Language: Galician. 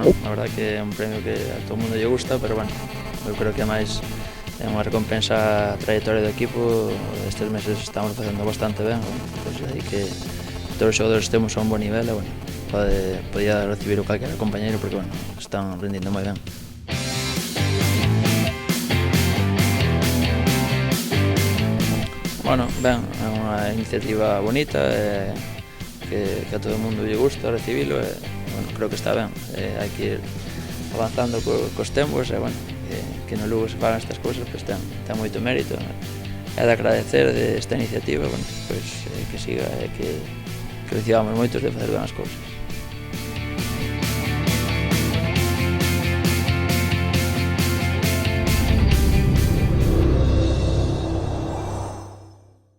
bueno, a verdad que é un premio que a todo mundo lle gusta, pero bueno, eu creo que máis é unha recompensa a trayectoria do equipo. Estes meses estamos facendo bastante ben, pois aí que todos os xogadores temos a un bon nivel e, bueno, podía recibir o calquera compañeiro porque, bueno, están rendindo moi ben. Bueno, ben, é unha iniciativa bonita que a todo o mundo lle gusta recibilo e, bueno, creo que está ben. Hai que ir avanzando cos tempos e, bueno, que no Lugo se fagan estas cousas, pois ten moito mérito. É de agradecer esta iniciativa, bueno, pois que siga e que recibamos moitos de facer ben as cousas.